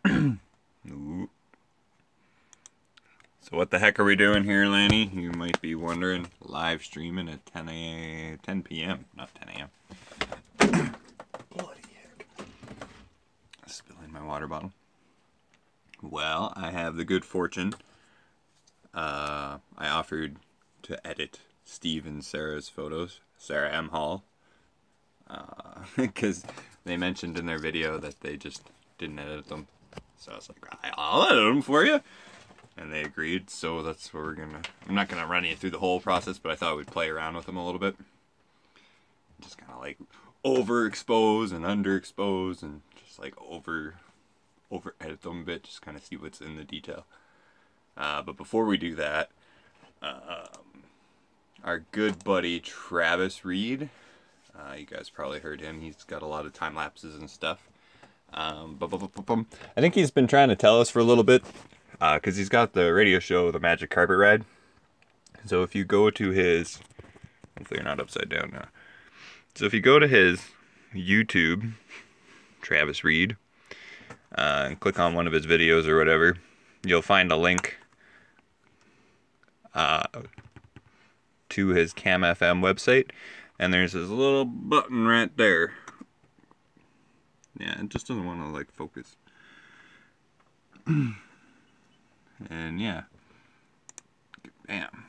Ooh. So what the heck are we doing here, Lanny? You might be wondering. Live streaming at 10 p.m. Not 10 a.m. Bloody heck. Spilling my water bottle. Well, I have the good fortune. I offered to edit Steve and Sarah's photos. Sarah M. Hall. Because they mentioned in their video that they just didn't edit them. So I was like, I'll edit them for you. And they agreed, so that's what we're gonna... I'm not gonna run you through the whole process, but I thought we'd play around with them a little bit. Just kind of like overexpose and underexpose and just like over edit them a bit, just kind of see what's in the detail. But before we do that, our good buddy Travis Reed, you guys probably heard him. He's got a lot of time lapses and stuff. I think he's been trying to tell us for a little bit, because he's got the radio show, The Magic Carpet Ride. So if you go to his, hopefully you're not upside down now. So if you go to his YouTube, Travis Reed, and click on one of his videos or whatever, you'll find a link to his Cam FM website, and there's this little button right there. Yeah, it just doesn't want to like focus. And yeah, bam,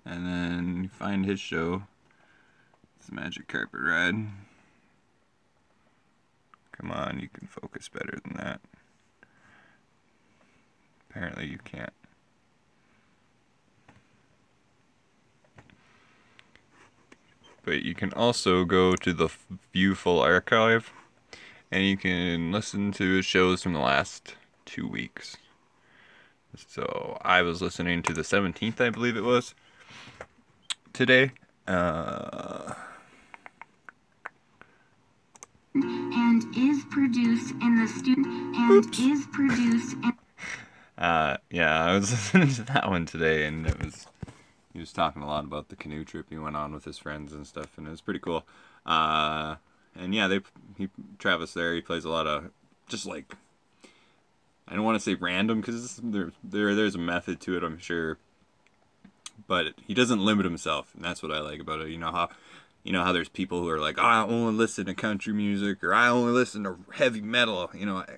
and then you find his show. It's the Magic Carpet Ride. Come on, you can focus better than that. Apparently you can't. But you can also go to the View Full Archive, and you can listen to his shows from the last 2 weeks. So I was listening to the 17th, I believe it was, today. And is produced in the student and Oops. Is produced in yeah, I was listening to that one today, and he was talking a lot about the canoe trip he went on with his friends and stuff, and it was pretty cool. And yeah, Travis there, he plays a lot of just like, I don't want to say random, because there's a method to it, I'm sure, but he doesn't limit himself, and that's what I like about it. You know how there's people who are like, oh, I only listen to country music, or I only listen to heavy metal. You know, I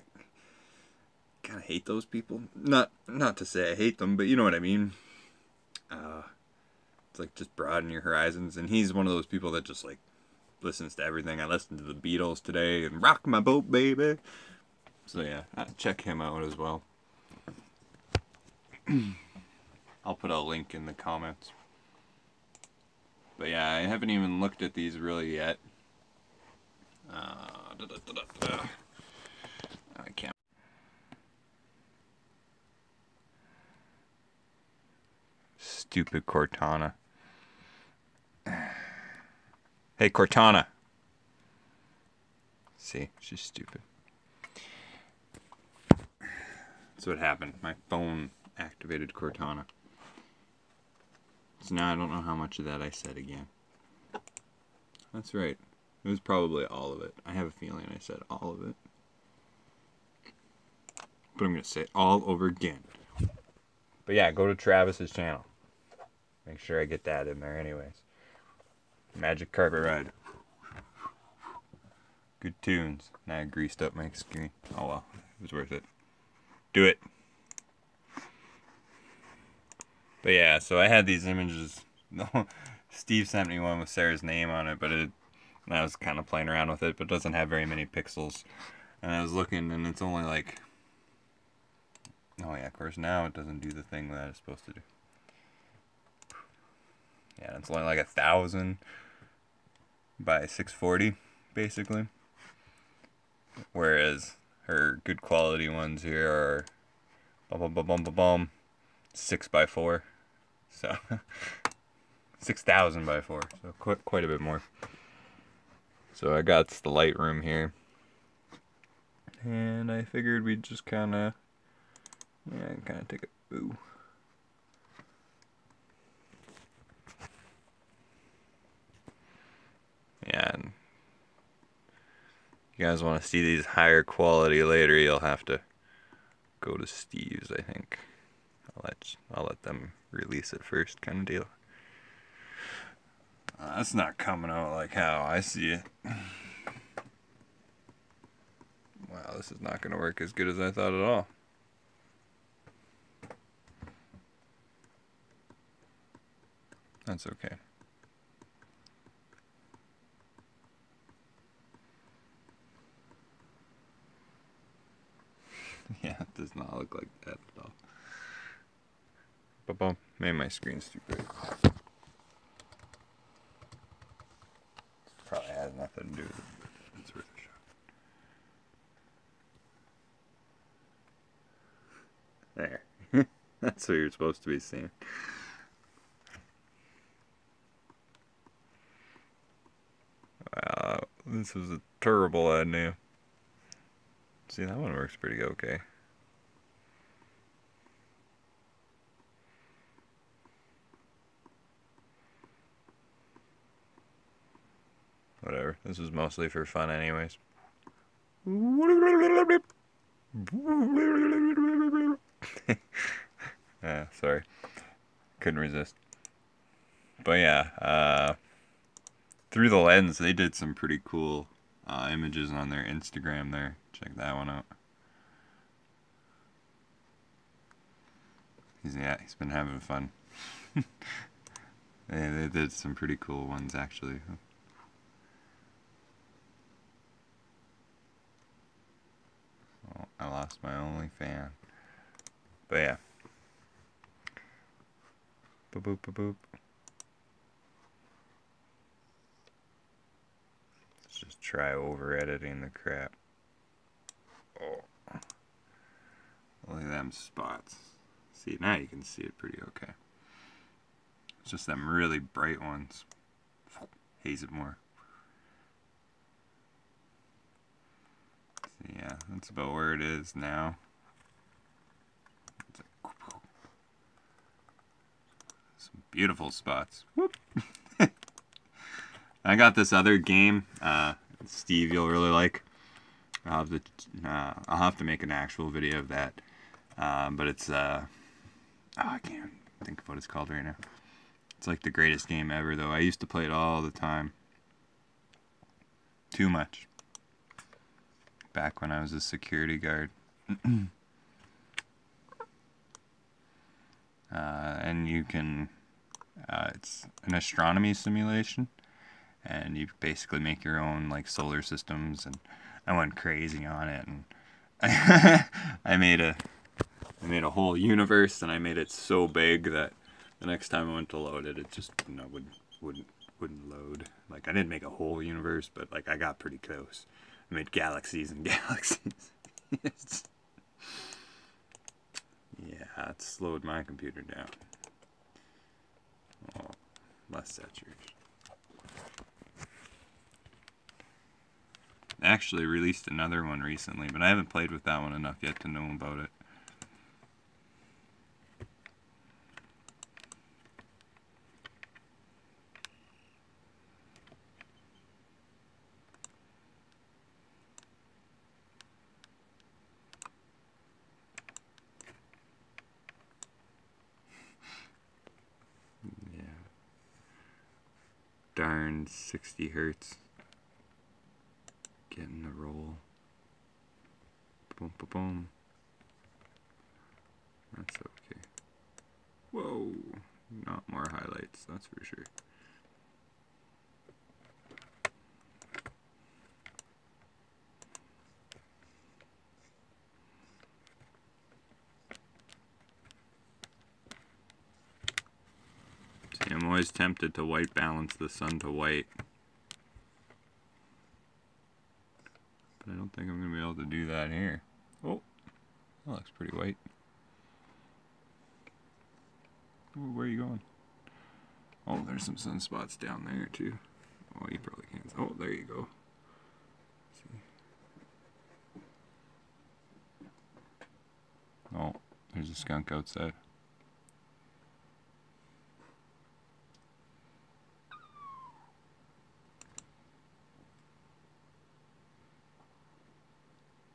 kind of hate those people. Not to say I hate them, but you know what I mean. It's like just broaden your horizons, and he's one of those people that just like listens to everything. I listened to the Beatles today and Rock My Boat Baby. So yeah, check him out as well. I'll put a link in the comments. But yeah, I haven't even looked at these really yet. I can't. Stupid Cortana. Hey, Cortana. See, she's stupid. That's what happened. My phone activated Cortana. So now I don't know how much of that I said again. That's right. It was probably all of it. I have a feeling I said all of it. But I'm going to say it all over again. But yeah, go to Travis's channel. Make sure I get that in there anyways. Magic Carpet Ride. Good tunes. Now I greased up my screen. Oh well, it was worth it. Do it. But yeah, so I had these images. Steve sent me one with Sarah's name on it, but I was kind of playing around with it, but it doesn't have very many pixels. And I was looking, and it's only like, oh yeah, of course now it doesn't do the thing that it's supposed to do. Yeah, it's only like 1,000 by 640, basically. Whereas her good quality ones here are 6 by 4. So 6,000 by 4. So quite a bit more. So I got the Lightroom here, and I figured we'd just kind of take a ooh. Yeah, and you guys want to see these higher quality later, you'll have to go to Steve's, I think. I'll let them release it first, kind of deal. That's not coming out like how I see it. Wow, this is not going to work as good as I thought at all. That's okay. Yeah, it does not look like that at all. Ba-bum. Maybe my screen's too big. Probably has nothing to do with it, but it's worth a shot. There. That's what you're supposed to be seeing. Wow, this was a terrible idea. See, that one works pretty okay. Whatever. This was mostly for fun anyways. Sorry. Couldn't resist. But yeah, through the lens, they did some pretty cool images on their Instagram there. Check that one out. He's been having fun. They did some pretty cool ones actually. Oh, I lost my only fan. But yeah. Boop boop boop boop. Let's just try over editing the crap. Oh. Look at them spots. See, now you can see it pretty okay. It's just them really bright ones. Haze it more. See, yeah, that's about where it is now. It's like, some beautiful spots. Whoop. I got this other game, Steve, you'll really like. I'll have to make an actual video of that. But it's I can't think of what it's called right now. It's like the greatest game ever, though. I used to play it all the time. Too much. Back when I was a security guard. And you can, it's an astronomy simulation, and you basically make your own like solar systems, and I went crazy on it, and I made a whole universe, and I made it so big that the next time I went to load it, it just wouldn't load. Like, I didn't make a whole universe, but like I got pretty close. I made galaxies and galaxies. Yeah, it slowed my computer down. Oh, less saturation. I actually released another one recently, but I haven't played with that one enough yet to know about it. Darn 60 hertz. Getting the roll. Boom, boom, boom. That's okay. Whoa! Not more highlights, that's for sure. See, I'm always tempted to white balance the sun to white. But I don't think I'm going to be able to do that here. Oh, that looks pretty white. Ooh, where are you going? Oh, there's some sunspots down there too. Oh, you probably can't. Oh, there you go. See. Oh, there's a skunk outside.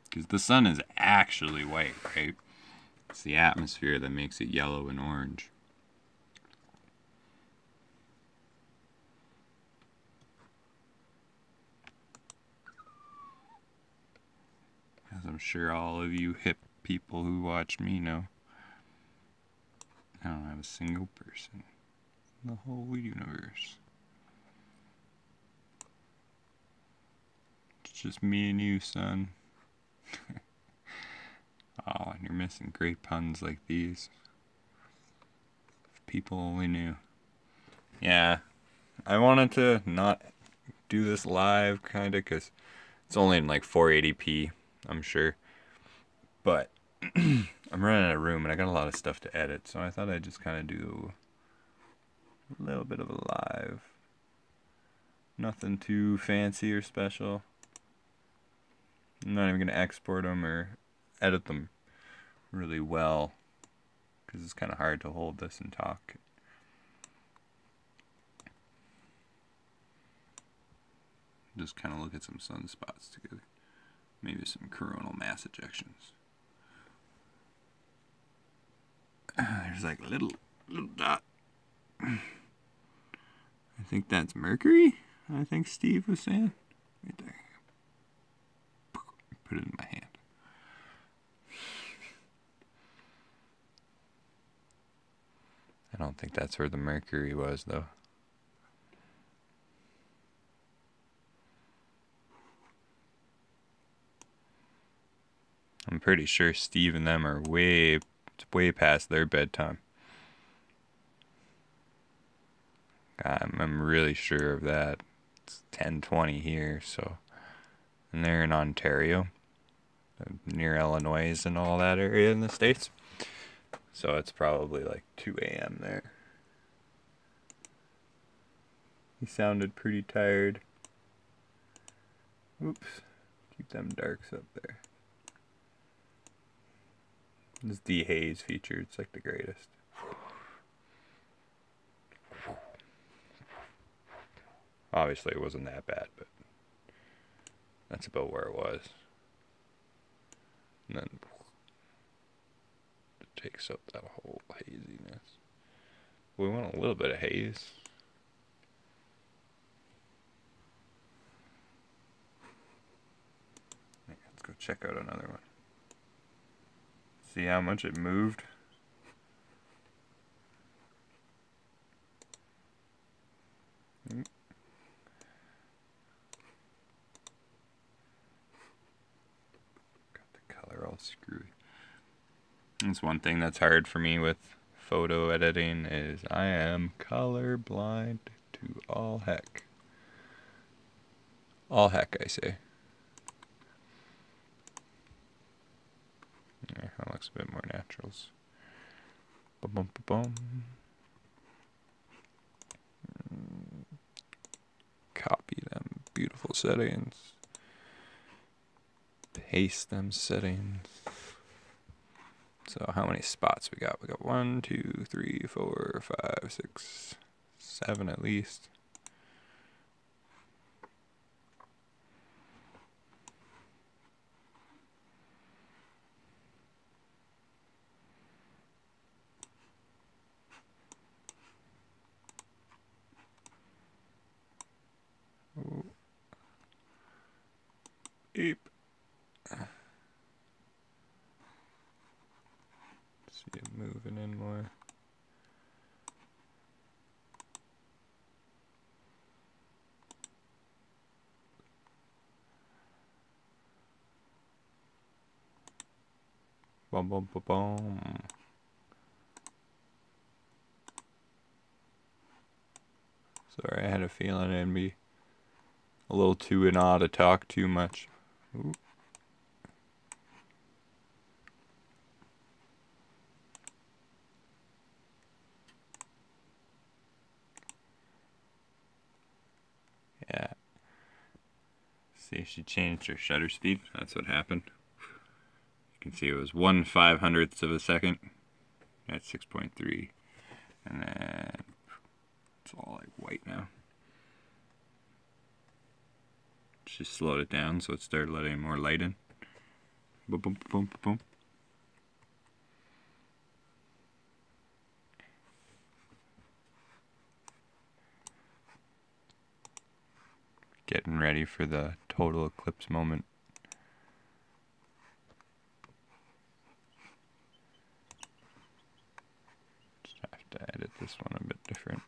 Because the sun is actually white, right? It's the atmosphere that makes it yellow and orange. As I'm sure all of you hip people who watch me know, I don't have a single person in the whole universe. It's just me and you, son. Oh, and you're missing great puns like these. If people only knew. Yeah, I wanted to not do this live, kinda, because it's only in like 480p, I'm sure. But I'm running out of room and I got a lot of stuff to edit, so I thought I'd just kind of do a little bit of a live. Nothing too fancy or special. I'm not even going to export them or edit them really well, because it's kind of hard to hold this and talk. Just kind of look at some sunspots together. Maybe some coronal mass ejections. There's like a little dot. I think that's Mercury, I think Steve was saying. Right there. Put it in my hand. I don't think that's where the Mercury was, though. I'm pretty sure Steve and them are way past their bedtime. I'm really sure of that. It's 10:20 here, so, and they're in Ontario, near Illinois and all that area in the States. So it's probably like 2 a.m. there. He sounded pretty tired. Oops. Keep them darks up there. This dehaze feature, it's like the greatest. Obviously it wasn't that bad, but that's about where it was. And then it takes up that whole haziness. We want a little bit of haze. Let's go check out another one. See how much it moved? All screwy. That's one thing that's hard for me with photo editing, is I am color blind to all heck. All heck, I say. Yeah, that looks a bit more natural. Ba-bum, ba-bum. Copy them beautiful settings. Paste them settings. So how many spots we got? We got 1, 2, 3, 4, 5, 6, 7 at least. Oh. Eep. See it moving in more. Bum bum bum bum. Sorry, I had a feeling it'd be a little too in awe to talk too much. Ooh. Yeah. See, she changed her shutter speed. That's what happened. You can see it was 1/500th of a second at 6.3. And then it's all like white now. She slowed it down so it started letting more light in. Boom, boom, boom, boom, boom. getting ready for the total eclipse moment. Just have to edit this one a bit different.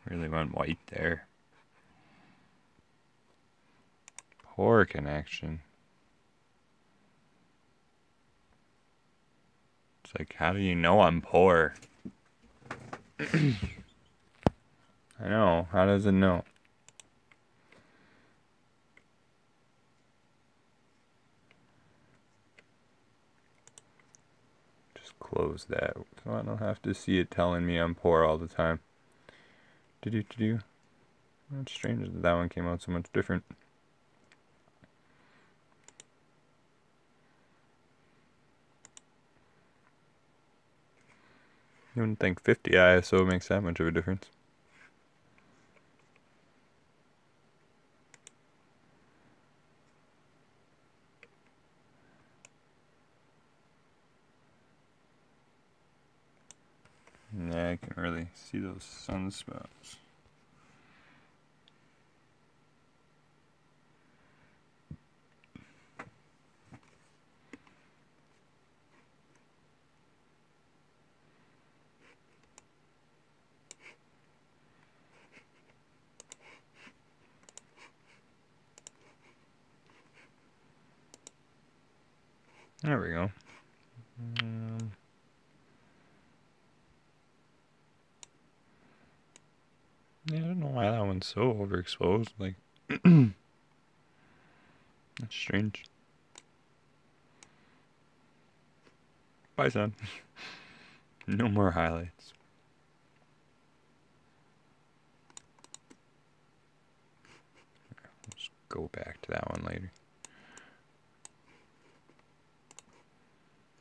Really went white there. Poor connection. It's like, how do you know I'm poor? I know, how does it know? Just close that so I don't have to see it telling me I'm poor all the time. Do-do-do-do. That's strange that that one came out so much different. You wouldn't think 50 ISO makes that much of a difference. Yeah, I can really see those sunspots. There we go. Yeah, I don't know why that one's so overexposed. Like, that's strange. Bye, son. No more highlights. Let's go back to that one later.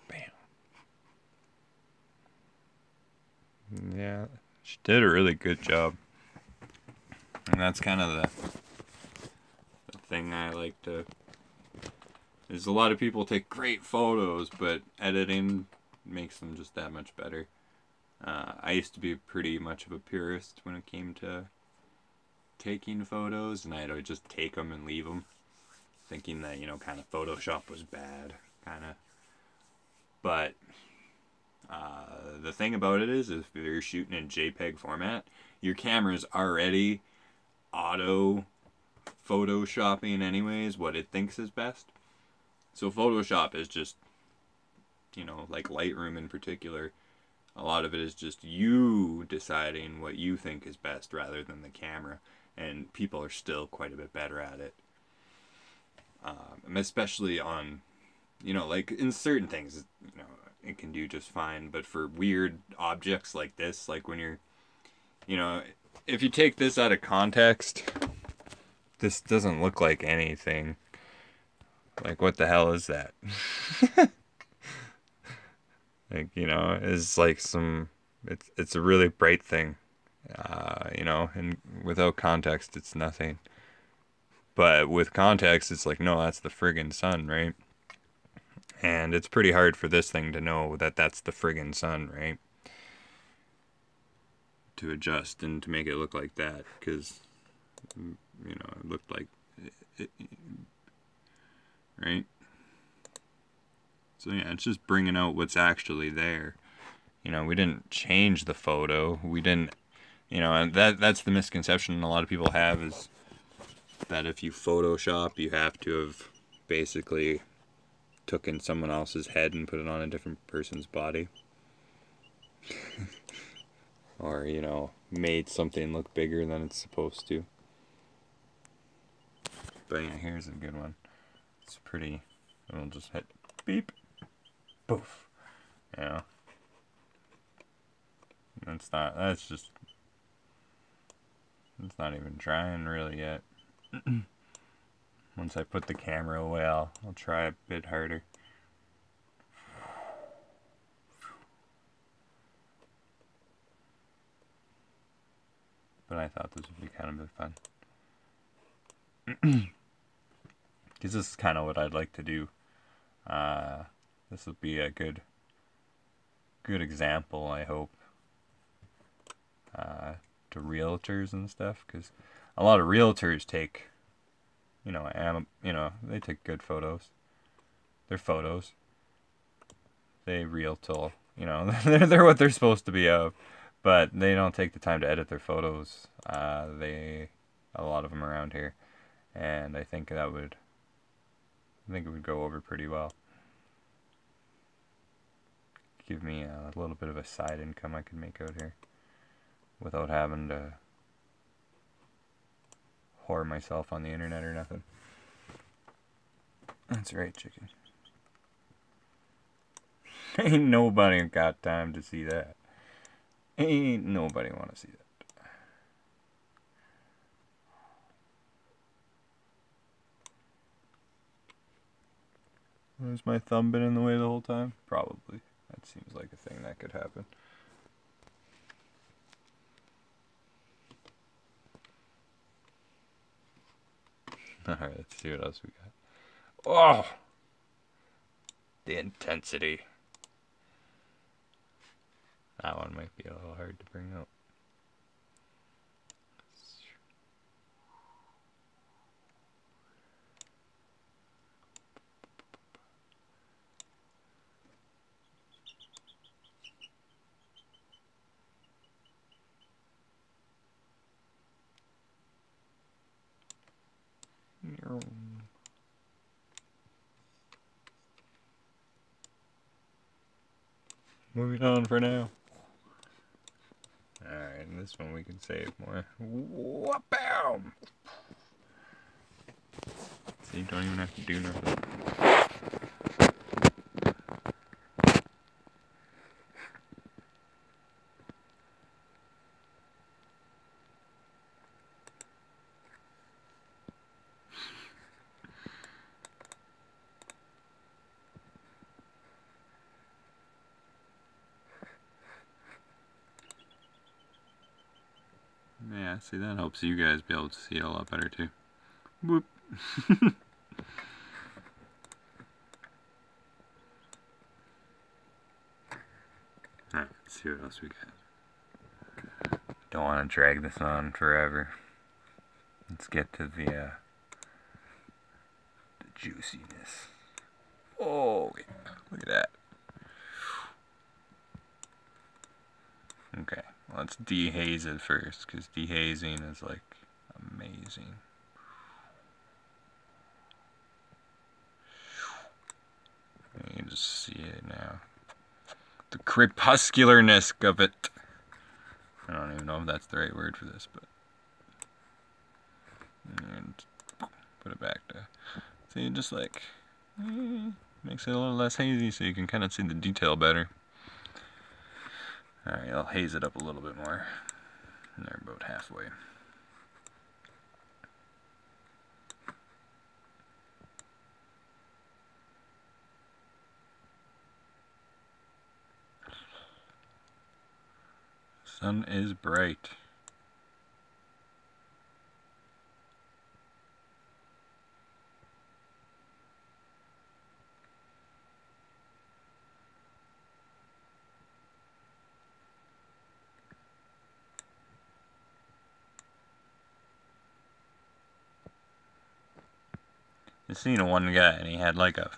Bam. Yeah, she did a really good job. And that's kind of the thing I like to... There's a lot of people take great photos, but editing makes them just that much better. I used to be pretty much of a purist when it came to taking photos, and I'd just take them and leave them, thinking that, you know, kind of Photoshop was bad, kind of. But the thing about it is if you're shooting in JPEG format, your camera's already auto photoshopping anyways what it thinks is best. So Photoshop is just, you know, like Lightroom in particular, a lot of it is just you deciding what you think is best rather than the camera, and people are still quite a bit better at it. Especially on, you know, like in certain things, you know, it can do just fine, but for weird objects like this, like when you're, you know, if you take this out of context, this doesn't look like anything. Like, what the hell is that? Like, you know, it's like some, it's a really bright thing, you know, and without context, it's nothing. But with context, it's like, no, that's the friggin' sun, right? And it's pretty hard for this thing to know that that's the friggin' sun, right? To adjust and to make it look like that, because, you know, it looked like it, right? So yeah, it's just bringing out what's actually there. You know, we didn't change the photo. We didn't, you know, and that's the misconception a lot of people have, is that if you Photoshop, you have to have basically taken someone else's head and put it on a different person's body. Or, you know, made something look bigger than it's supposed to. But yeah, here's a good one. It's pretty, we'll just hit beep, poof, you know. That's just, it's not even trying really yet. Once I put the camera away, I'll try a bit harder. But I thought this would be kind of fun. Because this is kind of what I'd like to do. This will be a good example, I hope. to realtors and stuff, because a lot of realtors take, they take good photos. They're photos. They realtor, they're what they're supposed to be of, but they don't take the time to edit their photos. A lot of them around here, and I think it would go over pretty well. Give me a little bit of a side income I can make out here without having to whore myself on the internet or nothing. That's right, chicken. Ain't nobody got time to see that. Ain't nobody want to see that. Has my thumb been in the way the whole time? Probably. That seems like a thing that could happen. Alright, let's see what else we got. Oh! The intensity. That one might be a little hard to bring up. Moving on for now. Alright, and this one we can save more. Wha-bam! See, you don't even have to do nothing. Yeah, see, that helps you guys be able to see it a lot better too. Whoop. Alright, let's see what else we got. Don't want to drag this on forever. Let's get to the juiciness. Oh, yeah. Look at that. Okay, let's dehaze it first, because dehazing is like amazing. You can just see it now. The crepuscularness of it. I don't even know if that's the right word for this, but. And put it back to. See, just like. Makes it a little less hazy so you can kind of see the detail better. Alright, I'll haze it up a little bit more. And they're about halfway. Sun is bright. I seen one guy and he had like a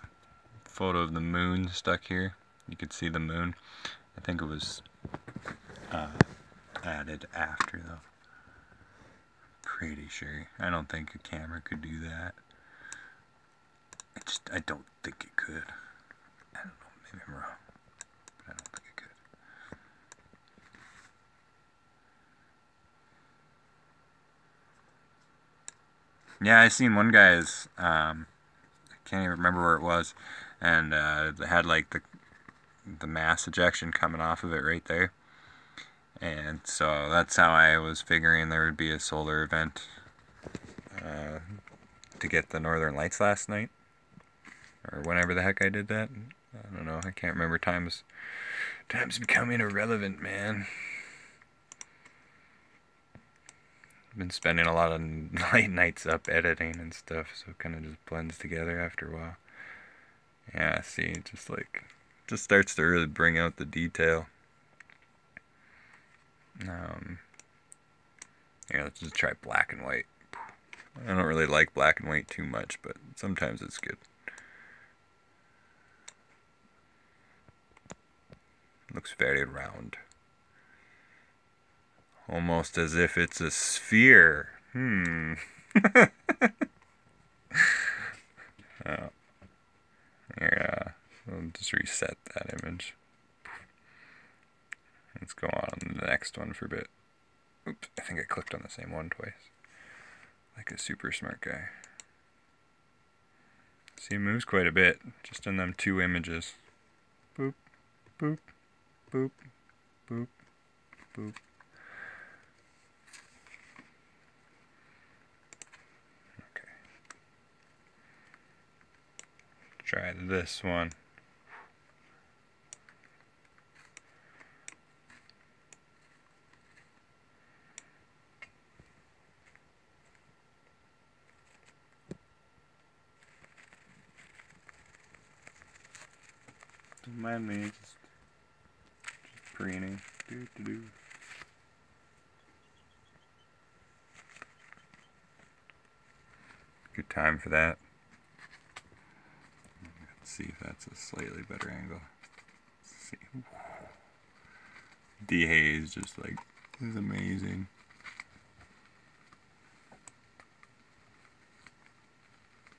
photo of the moon stuck here. You could see the moon. I think it was added after though. Pretty sure. I don't think a camera could do that. I don't think it could. I don't know, maybe I'm wrong. But I don't think it could. Yeah, I seen one guy's, I can't even remember where it was, and it had like the mass ejection coming off of it right there. And so that's how I was figuring there would be a solar event to get the Northern Lights last night. Or whenever the heck I did that. I don't know, I can't remember. Time's becoming irrelevant, man. I've been spending a lot of late nights up editing and stuff, so it kind of just blends together after a while. Yeah, see, it just starts to really bring out the detail. Here, let's just try black and white. I don't really like black and white too much, but sometimes it's good. Looks very round. Almost as if it's a sphere. Oh. Here, we'll just reset that image. Let's go on to the next one for a bit. Oops, I think I clicked on the same one twice. Like a super smart guy. See, it moves quite a bit, just in them 2 images. Boop, boop, boop, boop, boop. Okay. Try this one. Don't mind me, just preening. Do. Good time for that. Let's see if that's a slightly better angle. Let's see. Dehaze just like is amazing.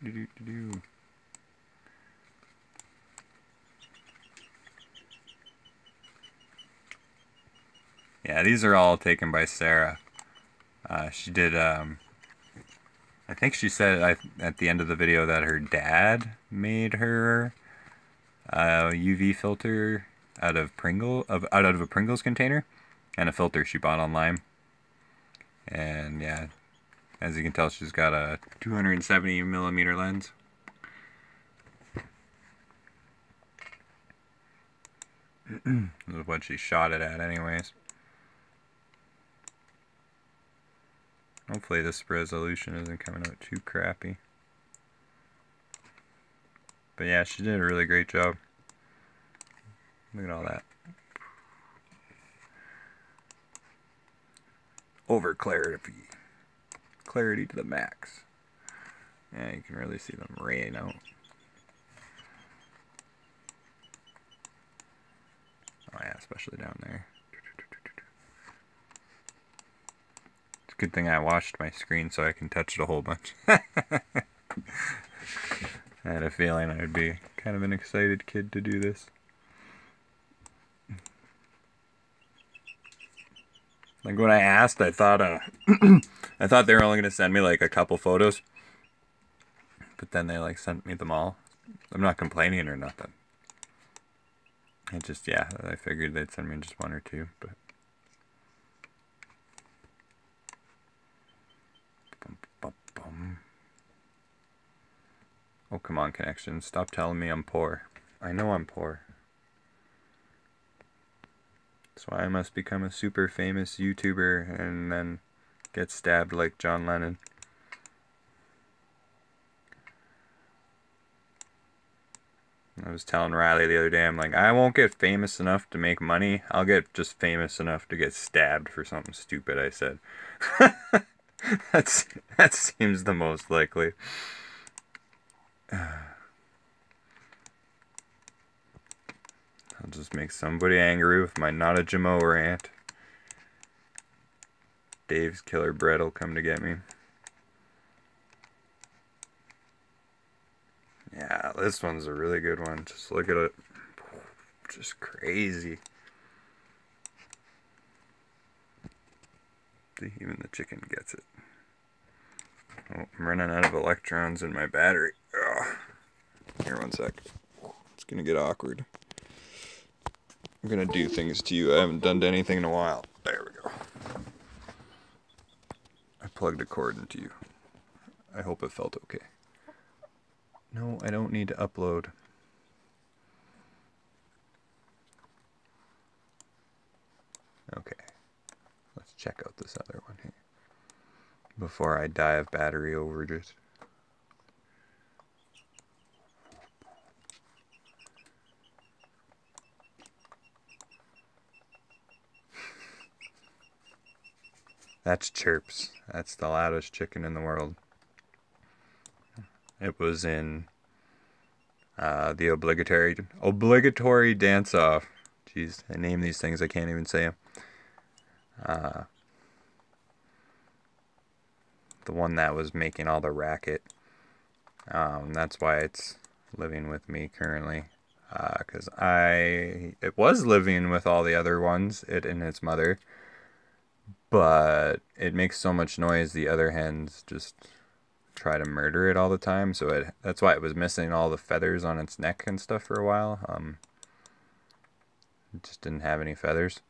Do. Yeah, these are all taken by Sarah. She did, I think she said at the end of the video that her dad made her a UV filter out of a Pringles container, and a filter she bought online. And yeah, as you can tell, she's got a 270mm lens. This is what she shot it at anyways. Hopefully this resolution isn't coming out too crappy. But yeah, she did a really great job. Look at all that. Over clarity. Clarity to the max. Yeah, you can really see them raying out. Oh yeah, especially down there. It's a good thing I washed my screen so I can touch it a whole bunch. I had a feeling I would be kind of an excited kid to do this. Like when I asked, I thought I thought they were only going to send me like a couple photos. But then they like sent me them all. I'm not complaining or nothing. It just, yeah, I figured they'd send me just 1 or 2, but oh, come on, connection. Stop telling me I'm poor. I know I'm poor. That's why I must become a super famous YouTuber and then get stabbed like John Lennon. I was telling Riley the other day, I'm like, I won't get famous enough to make money. I'll get just famous enough to get stabbed for something stupid I said. That seems the most likely. I'll just make somebody angry with my not a Jamo rant. Dave's killer bread will come to get me. Yeah, this one's a really good one. Just look at it. Just crazy. See, even the chicken gets it. Oh, I'm running out of electrons in my battery. Ugh. Here, 1 sec. It's gonna get awkward. I'm gonna do things to you I haven't done to anything in a while. There we go. I plugged a cord into you. I hope it felt okay. No, I don't need to upload. Okay. Let's check out this other one here. Before I die of battery overages. That's Chirps. That's the loudest chicken in the world. It was in the obligatory dance off. Jeez, I name these things, I can't even say them. The one that was making all the racket. That's why it's living with me currently. Because it was living with all the other ones, it and its mother. But it makes so much noise, the other hens just try to murder it all the time. So that's why it was missing all the feathers on its neck and stuff for a while. It just didn't have any feathers.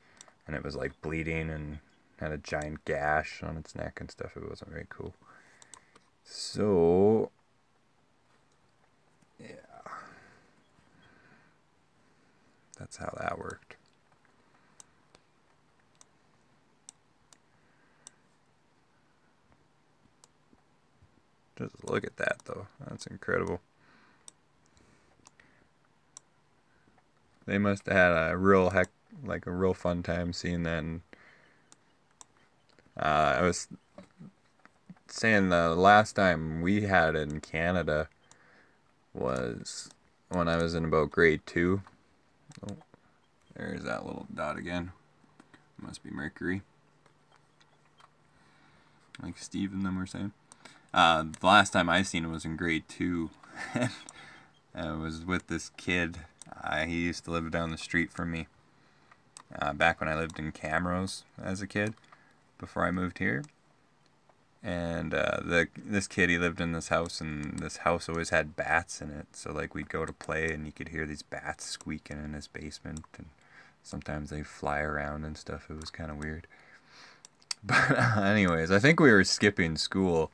And it was like bleeding and had a giant gash on its neck and stuff. It wasn't very cool. So, yeah. That's how that worked. Just look at that, though. That's incredible. They must have had a real fun time seeing that. And, I was saying the last time we had it in Canada was when I was in about grade 2. Oh, there's that little dot again. Must be Mercury. Like Steve and them were saying. The last time I seen it was in grade 2. I was with this kid. He used to live down the street from me. Back when I lived in Camrose as a kid, before I moved here. And this kid, he lived in this house, and this house always had bats in it. So like we'd go to play, and you could hear these bats squeaking in his basement, and sometimes they fly around and stuff. It was kind of weird. But anyways, I think we were skipping school.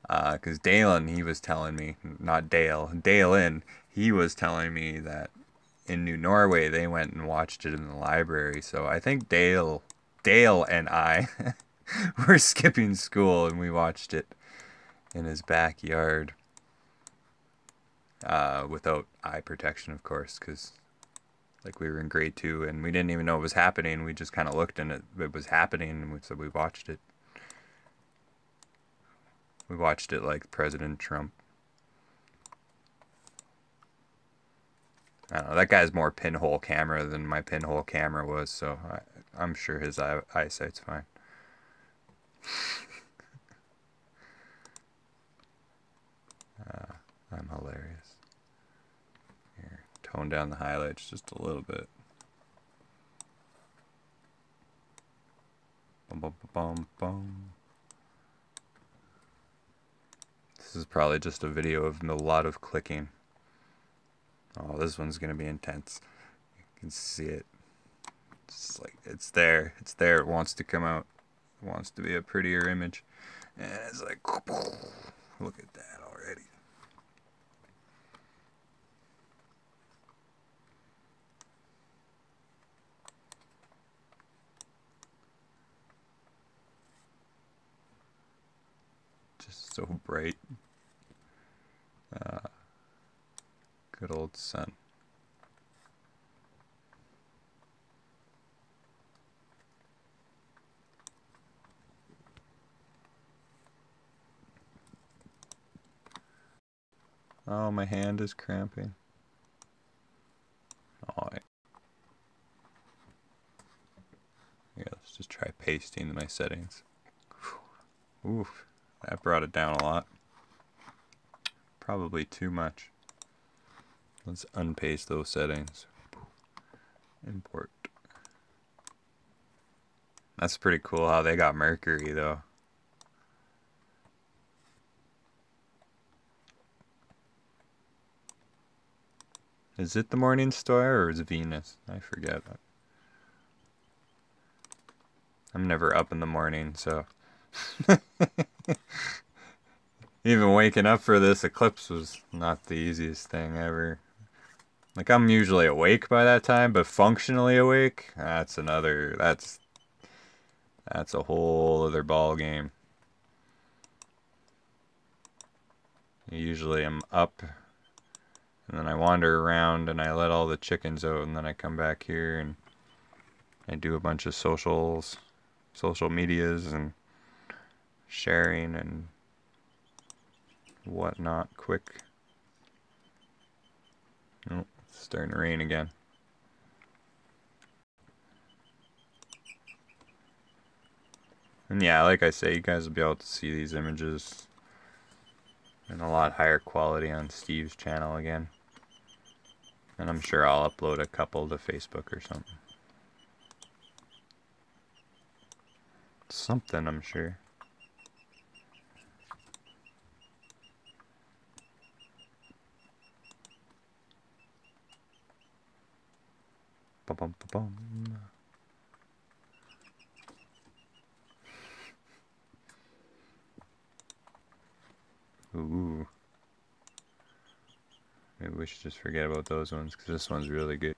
Because Dalen, he was telling me, not Dale, Dalen, he was telling me that in New Norway they went and watched it in the library. So I think Dale and I were skipping school and we watched it in his backyard. Without eye protection, of course, because like we were in grade 2 and we didn't even know it was happening. We just kind of looked and it was happening, and so we watched it. We watched it like President Trump. I don't know, that guy's more pinhole camera than my pinhole camera was, so I'm sure his eyesight's fine. I'm hilarious. Here, tone down the highlights just a little bit. Bum, bum, bum, bum. This is probably just a video of a lot of clicking. Oh, this one's gonna be intense. You can see it. It's like it's there. It's there. It wants to come out. It wants to be a prettier image. And it's like, look at that already. Just so bright. Good old sun. Oh, my hand is cramping. Oh, yeah, let's just try pasting my settings. Oof, that brought it down a lot. Probably too much. Let's unpaste those settings. Import. That's pretty cool how they got Mercury though. Is it the Morning Star or is it Venus? I forget. I'm never up in the morning, so even waking up for this eclipse was not the easiest thing ever. Like, I'm usually awake by that time, but functionally awake, that's a whole other ball game. Usually I'm up, and then I wander around, and I let all the chickens out, and then I come back here, and I do a bunch of social medias, and sharing and whatnot quick. Oh, it's starting to rain again. And yeah, like I say, you guys will be able to see these images in a lot higher quality on Steve's channel again. And I'm sure I'll upload a couple to Facebook or something. Something, I'm sure. Ba-bum-ba-bum. Ooh. Maybe we should just forget about those ones, because this one's really good.